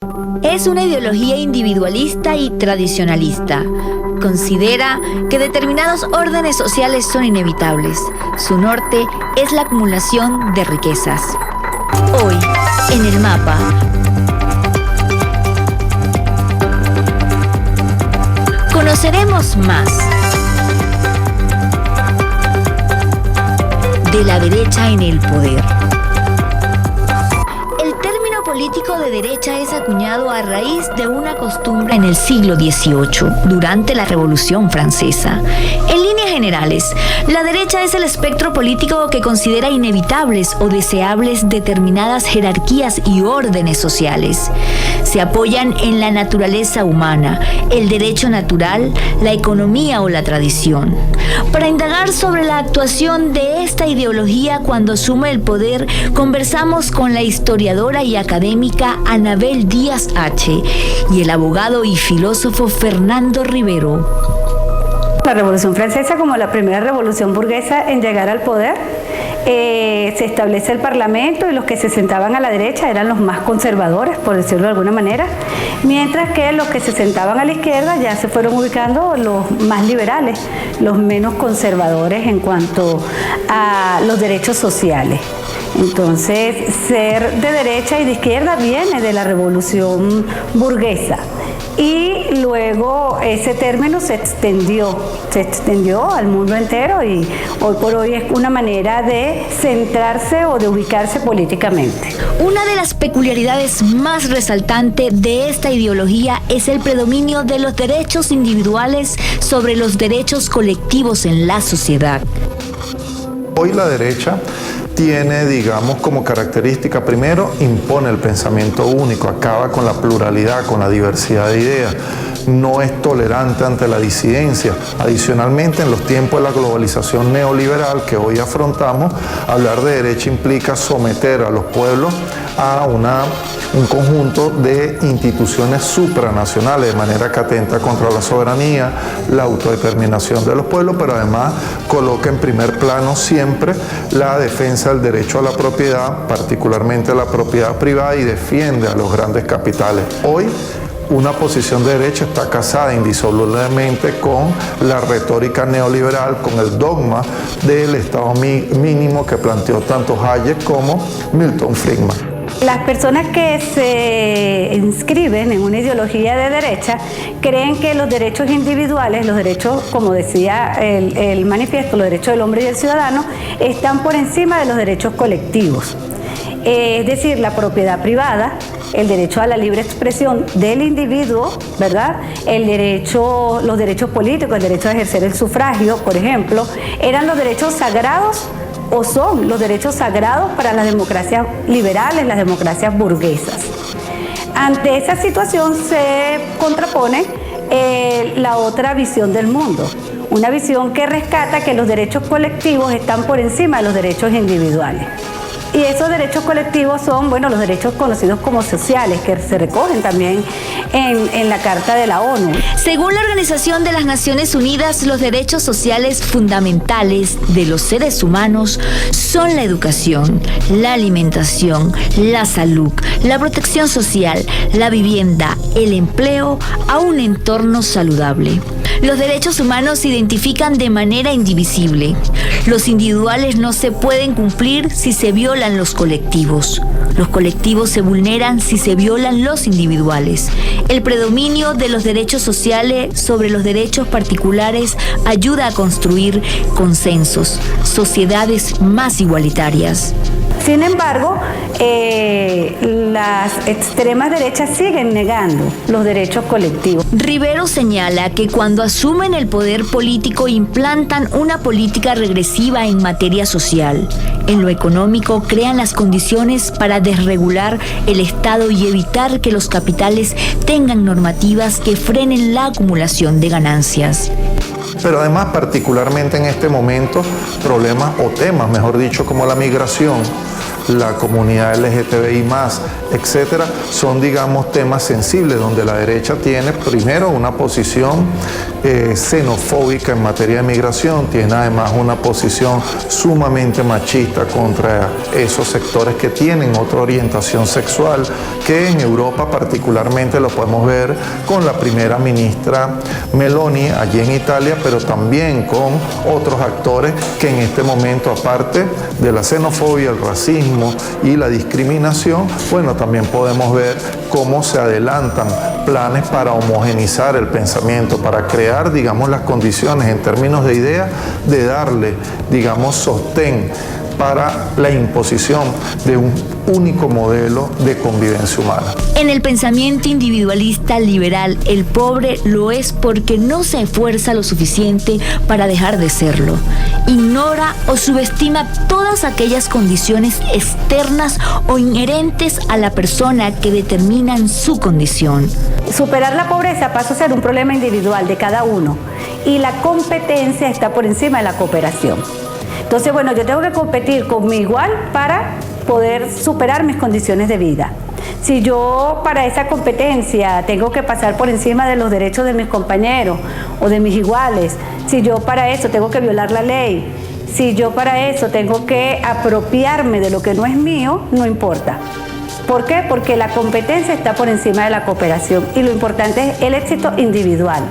Es una ideología individualista y tradicionalista. Considera que determinados órdenes sociales son inevitables. Su norte es la acumulación de riquezas. Hoy, en el mapa, conoceremos más de la derecha en el poder. El término político de derecha es acuñado a raíz de una costumbre en el siglo XVIII, durante la Revolución Francesa. En líneas generales, la derecha es el espectro político que considera inevitables o deseables determinadas jerarquías y órdenes sociales. Se apoyan en la naturaleza humana, el derecho natural, la economía o la tradición. Para indagar sobre la actuación de esta ideología cuando asume el poder, conversamos con la historiadora y académica Anabel Díaz H. y el abogado y filósofo Fernando Rivero. La Revolución Francesa, como la primera revolución burguesa en llegar al poder, se establece el Parlamento y los que se sentaban a la derecha eran los más conservadores, por decirlo de alguna manera, mientras que los que se sentaban a la izquierda ya se fueron ubicando los más liberales, los menos conservadores en cuanto a los derechos sociales. Entonces, ser de derecha y de izquierda viene de la revolución burguesa. Y luego ese término se extendió al mundo entero y hoy por hoy es una manera de centrarse o de ubicarse políticamente. Una de las peculiaridades más resaltantes de esta ideología es el predominio de los derechos individuales sobre los derechos colectivos en la sociedad. Hoy la derecha tiene, digamos, como característica, primero, impone el pensamiento único, acaba con la pluralidad, con la diversidad de ideas, no es tolerante ante la disidencia. Adicionalmente, en los tiempos de la globalización neoliberal que hoy afrontamos, hablar de derecha implica someter a los pueblos a un conjunto de instituciones supranacionales, de manera que atenta contra la soberanía, la autodeterminación de los pueblos, pero además coloca en primer plano siempre la defensa del derecho a la propiedad, particularmente a la propiedad privada, y defiende a los grandes capitales. Hoy, una posición de derecha está casada indisolublemente con la retórica neoliberal, con el dogma del Estado mínimo que planteó tanto Hayek como Milton Friedman. Las personas que se inscriben en una ideología de derecha creen que los derechos individuales, los derechos, como decía el manifiesto, los derechos del hombre y del ciudadano, están por encima de los derechos colectivos. Es decir, la propiedad privada, el derecho a la libre expresión del individuo, ¿verdad? Los derechos políticos, el derecho a ejercer el sufragio, por ejemplo, eran los derechos sagrados o son los derechos sagrados para las democracias liberales, las democracias burguesas. Ante esa situación se contrapone la otra visión del mundo, una visión que rescata que los derechos colectivos están por encima de los derechos individuales. Y esos derechos colectivos son, los derechos conocidos como sociales, que se recogen también en la Carta de la ONU. Según la Organización de las Naciones Unidas, los derechos sociales fundamentales de los seres humanos son la educación, la alimentación, la salud, la protección social, la vivienda, el empleo, a un entorno saludable. Los derechos humanos se identifican de manera indivisible. Los individuales no se pueden cumplir si se violan los colectivos. Los colectivos se vulneran si se violan los individuales. El predominio de los derechos sociales sobre los derechos particulares ayuda a construir consensos, sociedades más igualitarias. Sin embargo, las extremas derechas siguen negando los derechos colectivos. Rivero señala que cuando asumen el poder político implantan una política regresiva en materia social. En lo económico crean las condiciones para desregular el Estado y evitar que los capitales tengan normativas que frenen la acumulación de ganancias. Pero además, particularmente en este momento, problemas o temas, mejor dicho, como la migración, la comunidad LGTBI+, etcétera, son, digamos, temas sensibles donde la derecha tiene primero una posición xenofóbica en materia de migración, tiene además una posición sumamente machista contra esos sectores que tienen otra orientación sexual, que en Europa particularmente lo podemos ver con la primera ministra Meloni allí en Italia, pero también con otros actores que en este momento, aparte de la xenofobia, el racismo y la discriminación, bueno, también podemos ver cómo se adelantan planes para homogenizar el pensamiento, para crear, digamos, las condiciones en términos de ideas, de darle, digamos, sostén para la imposición de un único modelo de convivencia humana. En el pensamiento individualista liberal, el pobre lo es porque no se esfuerza lo suficiente para dejar de serlo. Ignora o subestima todas aquellas condiciones externas o inherentes a la persona que determinan su condición. Superar la pobreza pasa a ser un problema individual de cada uno y la competencia está por encima de la cooperación. Entonces, bueno, yo tengo que competir con mi igual para poder superar mis condiciones de vida. Si yo para esa competencia tengo que pasar por encima de los derechos de mis compañeros o de mis iguales, si yo para eso tengo que violar la ley, si yo para eso tengo que apropiarme de lo que no es mío, no importa. ¿Por qué? Porque la competencia está por encima de la cooperación y lo importante es el éxito individual.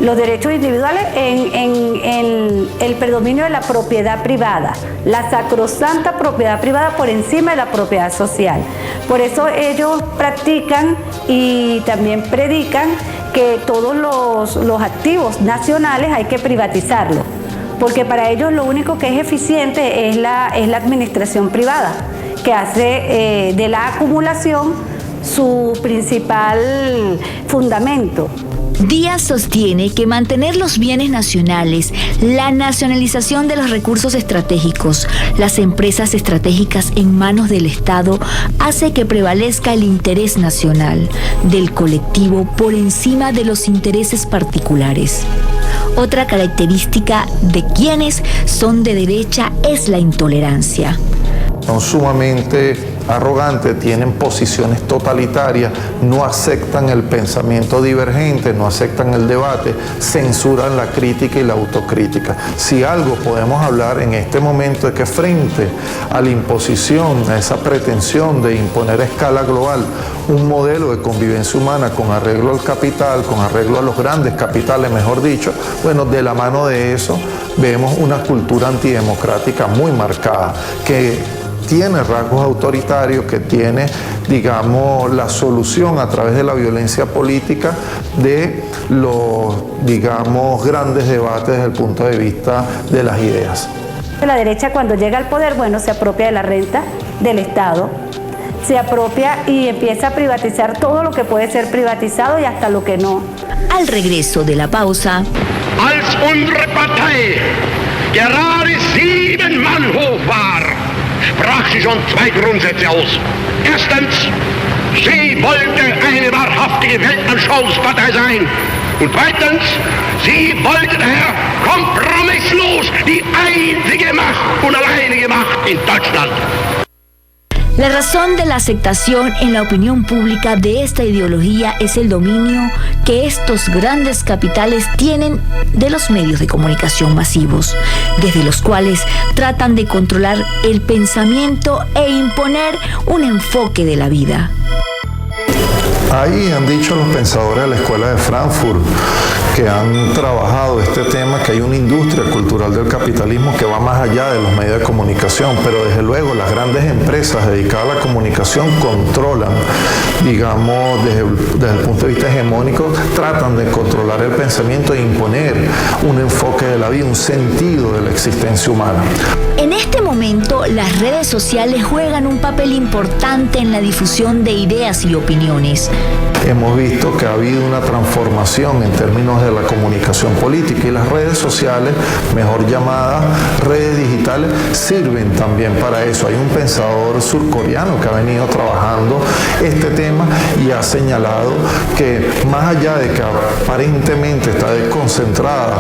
Los derechos individuales en el predominio de la propiedad privada, la sacrosanta propiedad privada por encima de la propiedad social. Por eso ellos practican y también predican que todos los activos nacionales hay que privatizarlos, porque para ellos lo único que es eficiente es la administración privada, que hace de la acumulación su principal fundamento. Díaz sostiene que mantener los bienes nacionales, la nacionalización de los recursos estratégicos, las empresas estratégicas en manos del Estado hace que prevalezca el interés nacional del colectivo por encima de los intereses particulares. Otra característica de quienes son de derecha es la intolerancia. Son sumamente arrogantes, tienen posiciones totalitarias, no aceptan el pensamiento divergente, no aceptan el debate, censuran la crítica y la autocrítica. Si algo podemos hablar en este momento es que frente a la imposición, a esa pretensión de imponer a escala global un modelo de convivencia humana con arreglo al capital, con arreglo a los grandes capitales, mejor dicho, bueno, de la mano de eso vemos una cultura antidemocrática muy marcada, que tiene rasgos autoritarios, que tiene, digamos, la solución a través de la violencia política de los, digamos, grandes debates desde el punto de vista de las ideas. La derecha cuando llega al poder, bueno, se apropia de la renta del Estado, se apropia y empieza a privatizar todo lo que puede ser privatizado y hasta lo que no. Al regreso de la pausa. Als unsere Partei gerade 7 Mann hoch war, sprach sie schon 2 Grundsätze aus. Erstens, sie wollte eine wahrhaftige Weltanschauungspartei sein. Und zweitens, sie wollte daher kompromisslos die einzige Macht und alleinige Macht in Deutschland. La razón de la aceptación en la opinión pública de esta ideología es el dominio que estos grandes capitales tienen de los medios de comunicación masivos, desde los cuales tratan de controlar el pensamiento e imponer un enfoque de la vida. Ahí han dicho los pensadores de la Escuela de Frankfurt, que han trabajado este tema, que hay una industria cultural del capitalismo que va más allá de los medios de comunicación, pero desde luego las grandes empresas dedicadas a la comunicación controlan, digamos, desde el punto de vista hegemónico, tratan de controlar el pensamiento e imponer un enfoque de la vida, un sentido de la existencia humana. En este momento, las redes sociales juegan un papel importante en la difusión de ideas y opiniones. hemos visto que ha habido una transformación en términos de la comunicación política y las redes sociales, mejor llamadas redes digitales, sirven también para eso. Hay un pensador surcoreano que ha venido trabajando este tema y ha señalado que más allá de que aparentemente está desconcentrada,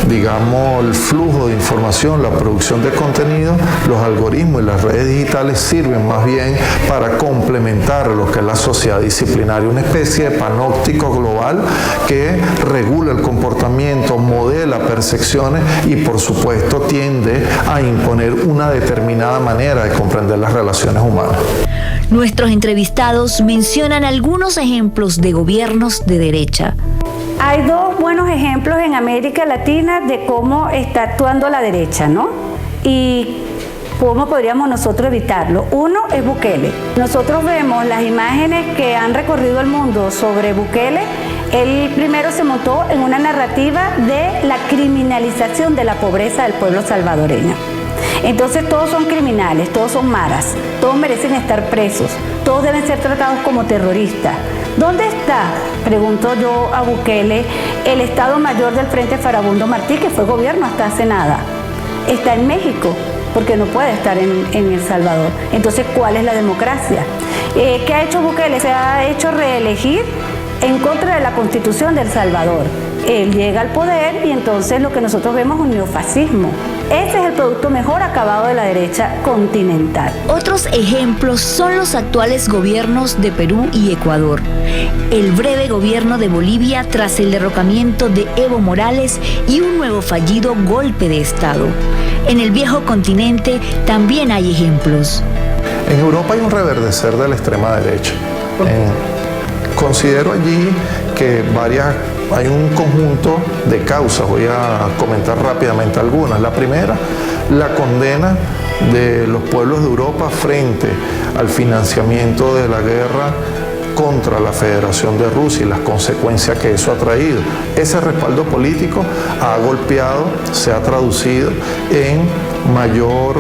digamos, el flujo de información, la producción de contenido, los algoritmos y las redes digitales sirven más bien para complementar lo que es la sociedad disciplinaria, una especie de panóptico global que regula el comportamiento, modela percepciones y por supuesto tiende a imponer una determinada manera de comprender las relaciones humanas. Nuestros entrevistados mencionan algunos ejemplos de gobiernos de derecha. Hay dos buenos ejemplos en América Latina de cómo está actuando la derecha, ¿no? Y cómo podríamos nosotros evitarlo. Uno es Bukele. Nosotros vemos las imágenes que han recorrido el mundo sobre Bukele. Él primero se montó en una narrativa de la criminalización de la pobreza del pueblo salvadoreño. Entonces todos son criminales, todos son maras, todos merecen estar presos, todos deben ser tratados como terroristas. ¿Dónde está, pregunto yo a Bukele, el Estado Mayor del Frente Farabundo Martí, que fue gobierno hasta hace nada? Está en México, porque no puede estar en El Salvador. Entonces, ¿cuál es la democracia? ¿Qué ha hecho Bukele? Se ha hecho reelegir en contra de la Constitución de El Salvador. Él llega al poder y entonces lo que nosotros vemos es un neofascismo. Ese es el producto mejor acabado de la derecha continental. Otros ejemplos son los actuales gobiernos de Perú y Ecuador. El breve gobierno de Bolivia tras el derrocamiento de Evo Morales y un nuevo fallido golpe de Estado. En el viejo continente también hay ejemplos. En Europa hay un reverdecer de la extrema derecha. Considero allí que hay un conjunto de causas, voy a comentar rápidamente algunas. La primera, la condena de los pueblos de Europa frente al financiamiento de la guerra contra la Federación de Rusia y las consecuencias que eso ha traído. Ese respaldo político ha golpeado, se ha traducido en mayor,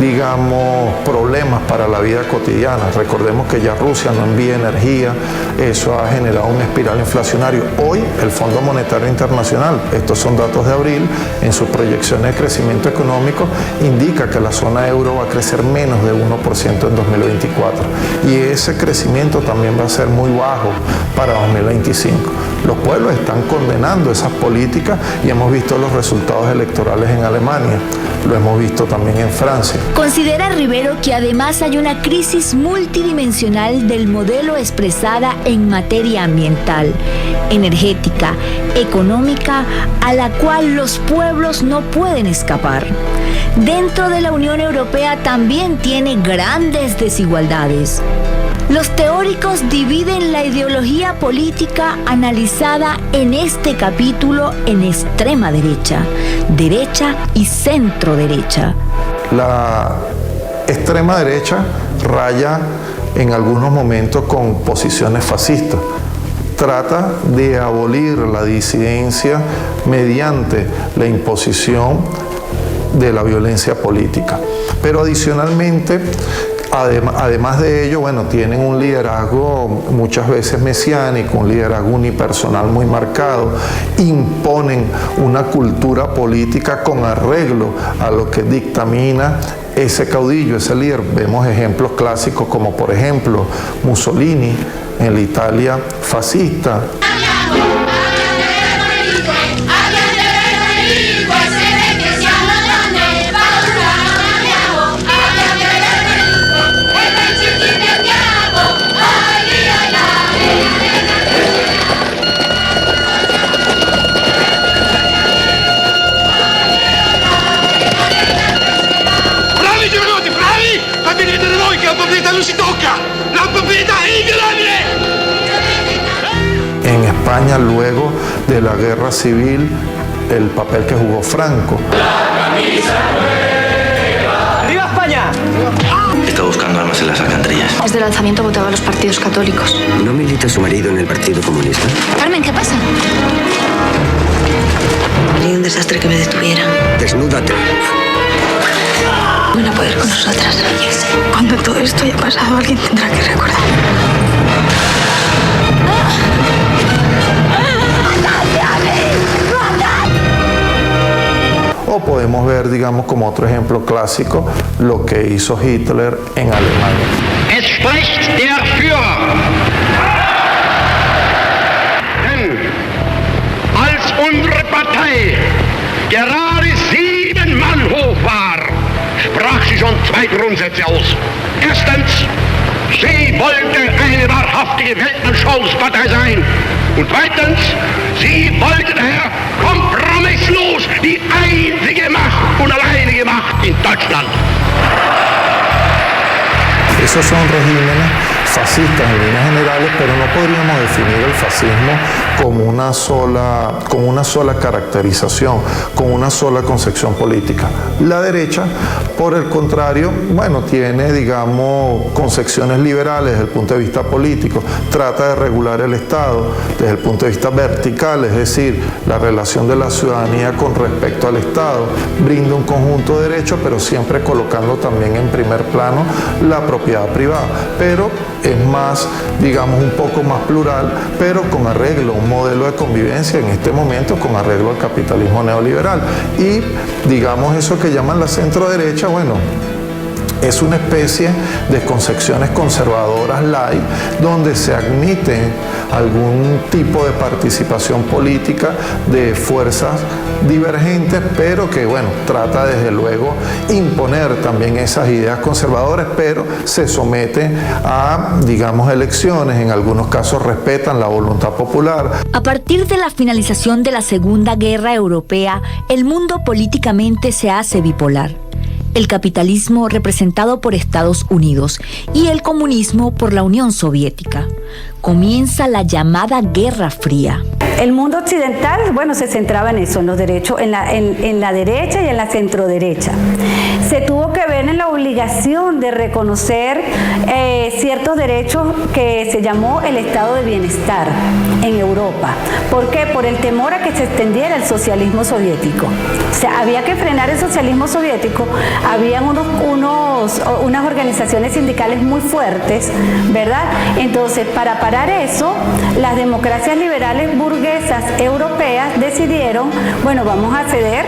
digamos, problemas para la vida cotidiana. Recordemos que ya Rusia no envía energía, eso ha generado una espiral inflacionaria. Hoy el Fondo Monetario Internacional, estos son datos de abril, en sus proyecciones de crecimiento económico indica que la zona euro va a crecer menos de 1% en 2024 y ese crecimiento también va a ser muy bajo para 2025. Los pueblos están condenando esas políticas y hemos visto los resultados electorales en Alemania. Lo hemos visto también en Francia. Considera Rivero que además hay una crisis multidimensional del modelo expresada en materia ambiental, energética, económica, a la cual los pueblos no pueden escapar. Dentro de la Unión Europea también tiene grandes desigualdades. Los teóricos dividen la ideología política analizada en este capítulo en extrema derecha, derecha y centro derecha. La extrema derecha raya en algunos momentos con posiciones fascistas. Trata de abolir la disidencia mediante la imposición de la violencia política. Pero adicionalmente, además de ello, bueno, tienen un liderazgo muchas veces mesiánico, un liderazgo unipersonal muy marcado, imponen una cultura política con arreglo a lo que dictamina ese caudillo, ese líder. Vemos ejemplos clásicos como por ejemplo Mussolini en la Italia fascista. En España, luego de la guerra civil, el papel que jugó Franco. ¡Viva España! Está buscando armas en las alcantarillas. Desde el lanzamiento votaba a los partidos católicos. ¿No milita su marido en el Partido Comunista? Carmen, ¿qué pasa? Sería un desastre que me detuvieran. Desnúdate. Van a poder con nosotras. Cuando todo esto haya pasado, alguien tendrá que recordar. ¡Ah! podemos ver, digamos, como otro ejemplo clásico, lo que hizo Hitler en Alemania. Es spricht der Führer. Denn als unsere Partei gerade 7 Mann hoch war, sprach sie schon 2 Grundsätze aus. Erstens, sie wollte eine wahrhaftige Weltanschauungspartei sein. Und zweitens, sie wollte daher kompromisslos die einzige Macht und alleinige Macht in Deutschland. Esos son regímenes fascistas en líneas generales, pero no podríamos definir el fascismo como una sola caracterización, como una sola concepción política. La derecha, por el contrario, bueno, tiene, digamos, concepciones liberales desde el punto de vista político, trata de regular el Estado desde el punto de vista vertical, es decir, la relación de la ciudadanía con respecto al Estado, brinda un conjunto de derechos, pero siempre colocando también en primer plano la propiedad privada, pero es más, digamos, un poco más plural, pero con arreglo, un modelo de convivencia en este momento con arreglo al capitalismo neoliberal. Y, digamos, eso que llaman la centro-derecha, bueno, es una especie de concepciones conservadoras light, donde se admiten algún tipo de participación política de fuerzas divergentes, pero que, bueno, trata desde luego imponer también esas ideas conservadoras, pero se somete a, digamos, elecciones, en algunos casos respetan la voluntad popular. A partir de la finalización de la Segunda Guerra Europea, el mundo políticamente se hace bipolar. El capitalismo representado por Estados Unidos y el comunismo por la Unión Soviética. Comienza la llamada Guerra Fría. El mundo occidental, bueno, se centraba en eso, en los derechos, en la derecha y en la centroderecha. Se tuvo que ver en la obligación de reconocer ciertos derechos que se llamó el estado de bienestar en Europa. ¿Por qué? Por el temor a que se extendiera el socialismo soviético. O sea, había que frenar el socialismo soviético. Habían unas organizaciones sindicales muy fuertes, ¿verdad? Entonces, para parar eso, las democracias liberales burguesas europeas decidieron, bueno, vamos a ceder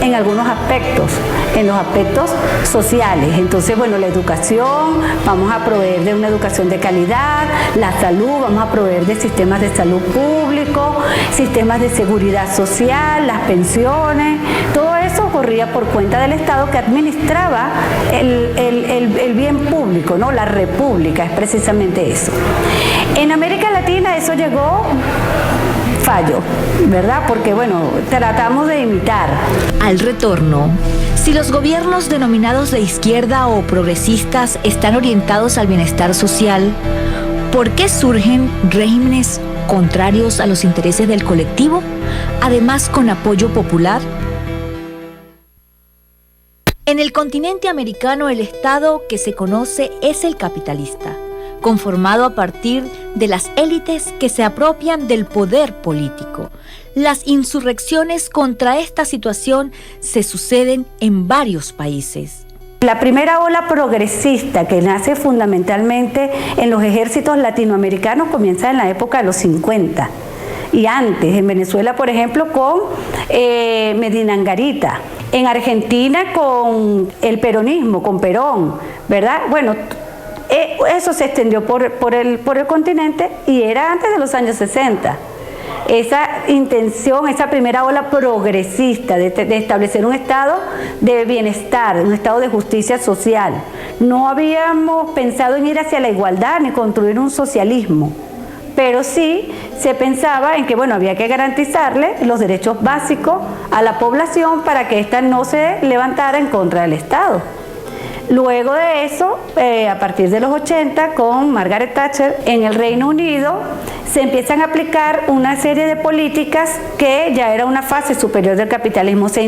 en algunos aspectos, en los aspectos sociales. Entonces, bueno, la educación, vamos a proveer de una educación de calidad, la salud, vamos a proveer de sistemas de salud público, sistemas de seguridad social, las pensiones, todo eso corría por cuenta del Estado que administraba el bien público, ¿no? La república es precisamente eso. En América Latina eso llegó fallo, ¿verdad? Porque, bueno, tratamos de imitar. Al retorno, si los gobiernos denominados de izquierda o progresistas están orientados al bienestar social, ¿por qué surgen regímenes contrarios a los intereses del colectivo, además con apoyo popular? En el continente americano, el Estado que se conoce es el capitalista, conformado a partir de las élites que se apropian del poder político. Las insurrecciones contra esta situación se suceden en varios países. La primera ola progresista, que nace fundamentalmente en los ejércitos latinoamericanos, comienza en la época de los 50. Y antes, en Venezuela, por ejemplo, con Medina Angarita. En Argentina, con el peronismo, con Perón, ¿verdad? Bueno, eso se extendió por el continente y era antes de los años 60. Esa intención, esa primera ola progresista de establecer un estado de bienestar, un estado de justicia social. No habíamos pensado en ir hacia la igualdad ni construir un socialismo, pero sí se pensaba en que, bueno, había que garantizarle los derechos básicos a la población para que ésta no se levantara en contra del Estado. Luego de eso, a partir de los 80, con Margaret Thatcher en el Reino Unido, se empiezan a aplicar una serie de políticas que ya era una fase superior del capitalismo. Se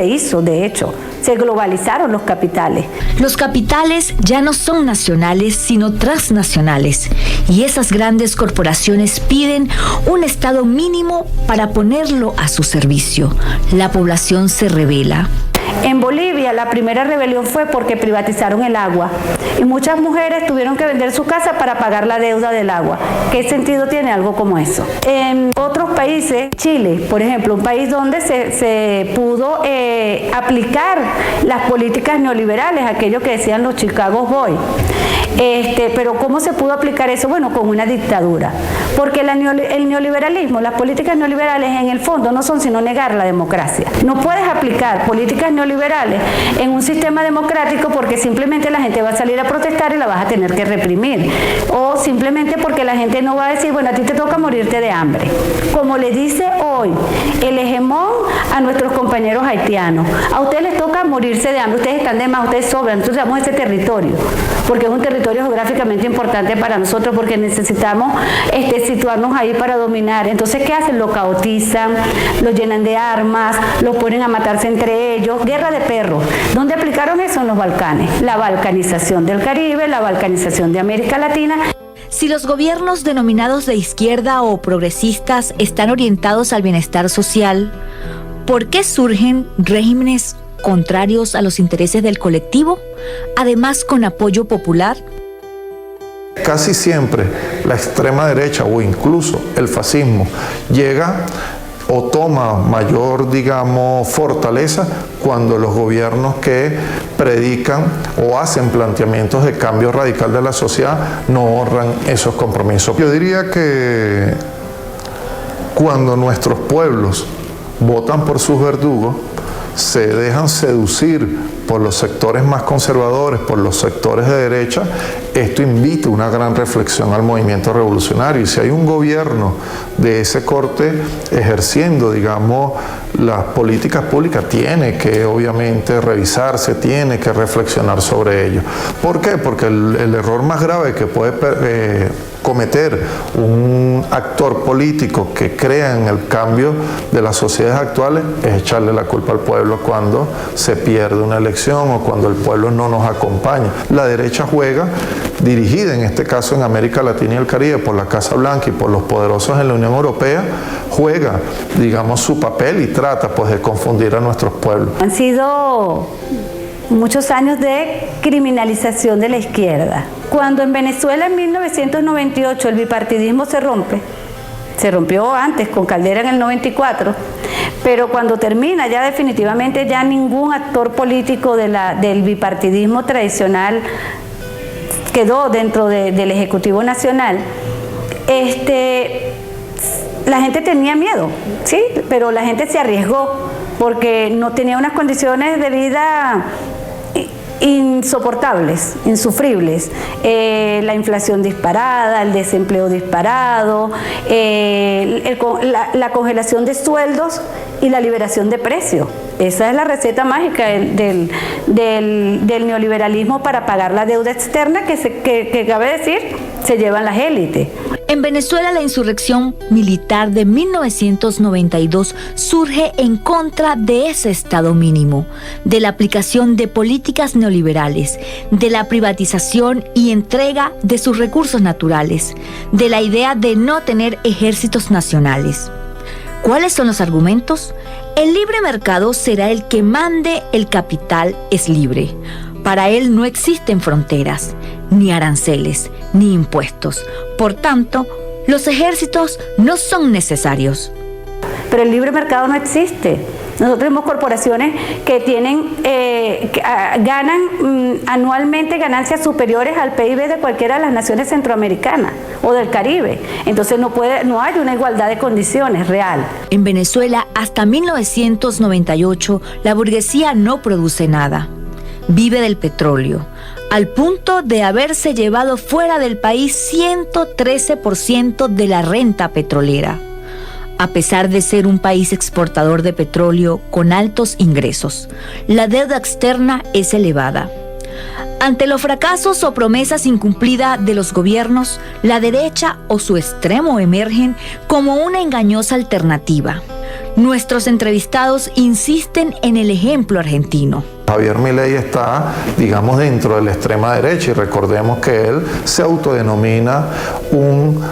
hizo, de hecho, se globalizaron los capitales. Los capitales ya no son nacionales, sino transnacionales. Y esas grandes corporaciones piden un Estado mínimo para ponerlo a su servicio. La población se rebela. En Bolivia la primera rebelión fue porque privatizaron el agua y muchas mujeres tuvieron que vender su casa para pagar la deuda del agua. ¿Qué sentido tiene algo como eso? En otros países, Chile, por ejemplo, un país donde se pudo aplicar las políticas neoliberales, aquello que decían los Chicago Boys. Pero ¿cómo se pudo aplicar eso? Bueno, con una dictadura. Porque el neoliberalismo, las políticas neoliberales en el fondo no son sino negar la democracia. No puedes aplicar políticas neoliberales en un sistema democrático porque simplemente la gente va a salir a protestar y la vas a tener que reprimir. O simplemente porque la gente no va a decir, bueno, a ti te toca morirte de hambre. Como le dice hoy el hegemón a nuestros compañeros haitianos, a ustedes les toca morirse de hambre, ustedes están de más, ustedes sobran, nosotros damos ese territorio, porque es un territorio geográficamente importante para nosotros, porque necesitamos situarnos ahí para dominar. Entonces, ¿qué hacen? Lo caotizan, lo llenan de armas, los ponen a matarse entre ellos. Guerra de perros. ¿Dónde aplicaron eso? En los Balcanes. La balcanización del Caribe, la balcanización de América Latina. Si los gobiernos denominados de izquierda o progresistas están orientados al bienestar social, ¿por qué surgen regímenes contrarios a los intereses del colectivo, además con apoyo popular? Casi siempre la extrema derecha o incluso el fascismo llega o toma mayor, fortaleza cuando los gobiernos que predican o hacen planteamientos de cambio radical de la sociedad no honran esos compromisos. Yo diría que cuando nuestros pueblos votan por sus verdugos, se dejan seducir por los sectores más conservadores, por los sectores de derecha, esto invita una gran reflexión al movimiento revolucionario. Y si hay un gobierno de ese corte ejerciendo, las políticas públicas, tiene que obviamente revisarse, tiene que reflexionar sobre ello. ¿Por qué? Porque el error más grave que puede cometer un actor político que crea en el cambio de las sociedades actuales es echarle la culpa al pueblo cuando se pierde una elección o cuando el pueblo no nos acompaña. La derecha juega, dirigida en este caso en América Latina y el Caribe por la Casa Blanca y por los poderosos en la Unión Europea, juega, su papel y trata de confundir a nuestros pueblos. Han sido muchos años de criminalización de la izquierda. Cuando en Venezuela en 1998 el bipartidismo se rompió antes con Caldera en el 94, pero cuando termina ya definitivamente ya ningún actor político del bipartidismo tradicional quedó dentro del Ejecutivo Nacional. La gente tenía miedo, sí, pero la gente se arriesgó porque no tenía unas condiciones de vida insoportables, insufribles. La inflación disparada, el desempleo disparado, la congelación de sueldos y la liberación de precios. Esa es la receta mágica del neoliberalismo para pagar la deuda externa que cabe decir, se llevan las élites. En Venezuela, la insurrección militar de 1992 surge en contra de ese Estado mínimo, de la aplicación de políticas neoliberales, de la privatización y entrega de sus recursos naturales, de la idea de no tener ejércitos nacionales. ¿Cuáles son los argumentos? El libre mercado será el que mande, el capital es libre. Para él no existen fronteras, ni aranceles, ni impuestos. Por tanto, los ejércitos no son necesarios. Pero el libre mercado no existe. Nosotros tenemos corporaciones que ganan anualmente ganancias superiores al PIB de cualquiera de las naciones centroamericanas o del Caribe. Entonces no hay una igualdad de condiciones real. En Venezuela, hasta 1998, la burguesía no produce nada. Vive del petróleo, al punto de haberse llevado fuera del país 113% de la renta petrolera, a pesar de ser un país exportador de petróleo con altos ingresos. La deuda externa es elevada. Ante los fracasos o promesas incumplidas de los gobiernos, la derecha o su extremo emergen como una engañosa alternativa. Nuestros entrevistados insisten en el ejemplo argentino. Javier Milei está, digamos, dentro de la extrema derecha y recordemos que él se autodenomina un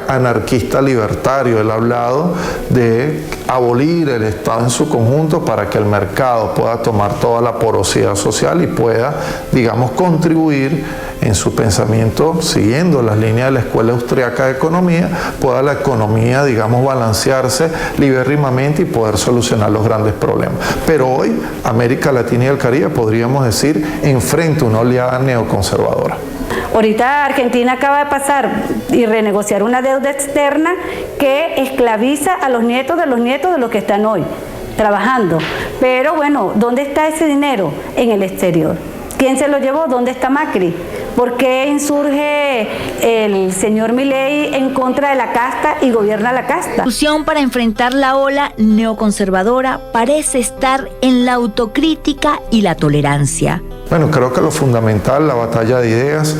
anarquista libertario. Él ha hablado de abolir el Estado en su conjunto para que el mercado pueda tomar toda la porosidad social y pueda, digamos, contribuir en su pensamiento, siguiendo las líneas de la Escuela Austriaca de Economía, pueda la economía, digamos, balancearse libérrimamente y poder solucionar los grandes problemas. Pero hoy, América Latina y el Caribe, podríamos decir, enfrenta una oleada neoconservadora. Ahorita Argentina acaba de pasar y renegociar una deuda externa que esclaviza a los nietos de los que están hoy trabajando. Pero bueno, ¿dónde está ese dinero? En el exterior. ¿Quién se lo llevó? ¿Dónde está Macri? ¿Por qué insurge el señor Milei en contra de la casta y gobierna la casta? La solución para enfrentar la ola neoconservadora parece estar en la autocrítica y la tolerancia. Bueno, creo que lo fundamental, la batalla de ideas,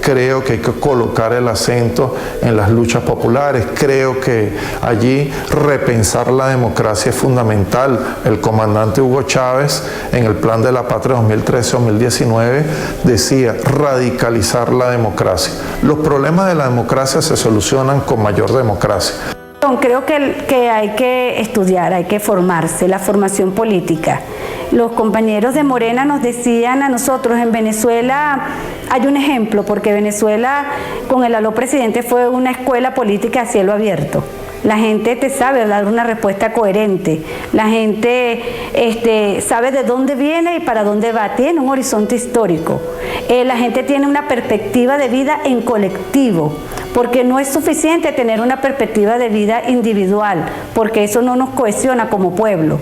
creo que hay que colocar el acento en las luchas populares, creo que allí repensar la democracia es fundamental. El comandante Hugo Chávez, en el Plan de la Patria 2013-2019, decía radicalizar la democracia. Los problemas de la democracia se solucionan con mayor democracia. Creo que hay que estudiar, hay que formarse, la formación política. Los compañeros de Morena nos decían a nosotros, en Venezuela hay un ejemplo, porque Venezuela con el aló presidente fue una escuela política a cielo abierto. La gente te sabe dar una respuesta coherente, la gente sabe de dónde viene y para dónde va, tiene un horizonte histórico, la gente tiene una perspectiva de vida en colectivo, porque no es suficiente tener una perspectiva de vida individual, porque eso no nos cohesiona como pueblo.